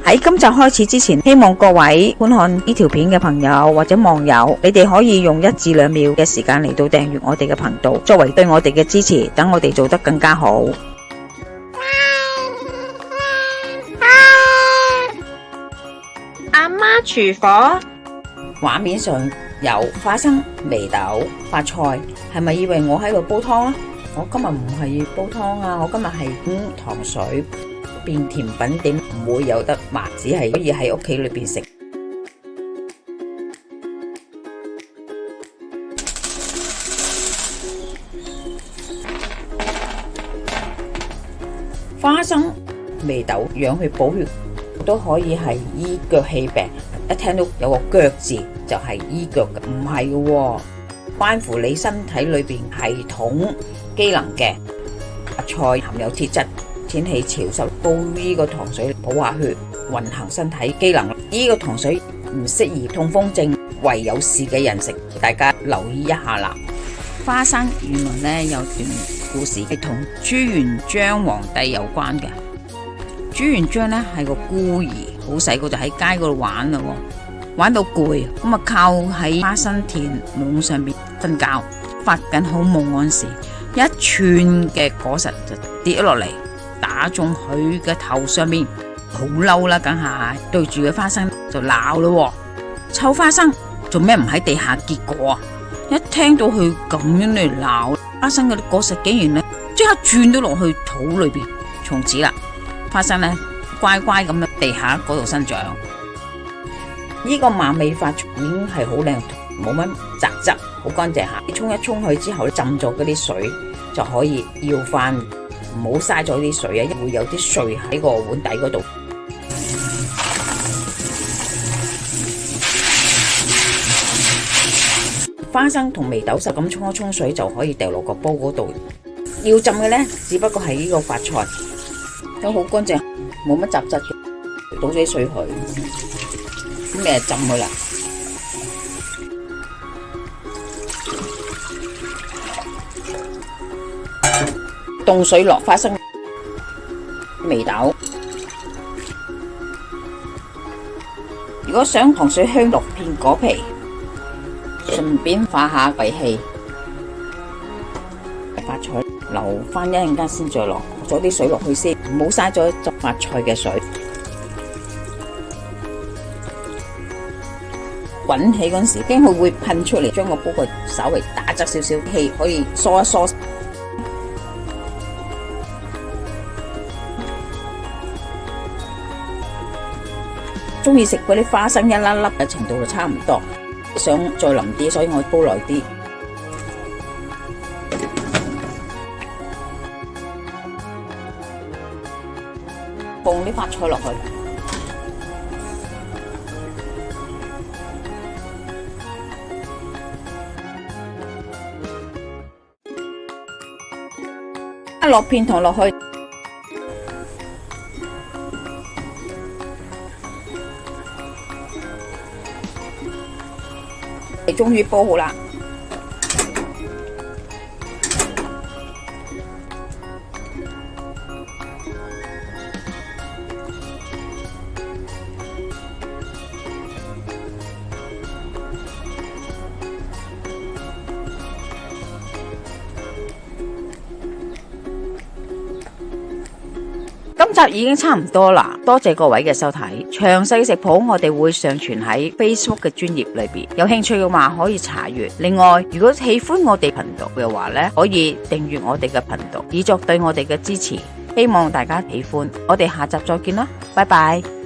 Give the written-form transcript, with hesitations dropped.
喺今集開始之前，希望各位觀看呢條片嘅朋友或者網友，你哋可以用1至2秒嘅時間嚟到訂閱我哋嘅頻道，作為對我哋嘅支持，等我哋做得更加好。阿媽廚房，畫面上有花生、眉豆、發菜，係咪以為我喺度煲湯啊？我今日唔係煲湯啊，我今日係糖水變甜品，點唔會有得賣？只係可以喺屋企裏邊食。花生、眉豆養血補血，都可以係醫腳氣病。一聽到有個腳字就係醫腳嘅，唔係嘅喎，關乎你身體裏邊系統機能嘅。菜含有鐵質，天氣潮濕，煲呢個糖水補下血，運行身體機能。呢個糖水唔適宜痛風症、胃有事嘅人食，大家留意一下啦。花生原來有段故事係同朱元璋皇帝有關嘅。朱元璋係個孤兒，好細個就喺街嗰度玩啦，玩到攰，咁啊靠喺花生田壟上邊瞓覺，發緊好夢嗰陣時，一串嘅果實就跌咗落嚟，打中佢嘅頭上面，好嬲啦，梗係對住嘅花生就鬧咯，臭花生做咩唔喺地下結果啊？一聽到佢咁樣嚟鬧，花生嗰啲果實竟然即刻轉咗落去土裏邊，從此啦，花生乖乖咁喺地下嗰度生長。呢個馬尾發已經係好靚，冇乜雜質，好乾淨下。沖一沖去之後，浸咗嗰啲水就可以要翻，唔好嘥咗啲水啊，會有啲碎喺個碗底嗰度。花生同眉豆實咁沖一沖水就可以掉落個煲嗰度。要浸嘅只不過係呢個發菜，都好乾淨，冇乜雜質嘅，倒咗啲水去，咁你就浸佢啦。凍水落花生、眉豆。如果想糖水香，落片果皮，順便化下胃氣。發菜留翻一陣間先再落咗啲水落去先，唔好嘥咗執發菜嘅水。滾起嗰陣時，驚佢會噴出嚟，將個煲稍微打側少少，氣可以疏一疏。中意食嗰啲花生一粒粒嘅程度就差唔多，想再腍啲，所以我煲耐啲。放啲發菜落去，落片糖落去，你終於煲好啦。今集已經差唔多啦，多謝各位嘅收睇。詳細食譜我哋會上傳喺 Facebook 嘅專頁裏邊，有興趣嘅話可以查閱。另外，如果喜歡我哋頻道嘅話可以訂閱我哋嘅頻道，以作對我哋嘅支持。希望大家喜歡，我哋下集再見啦，拜拜。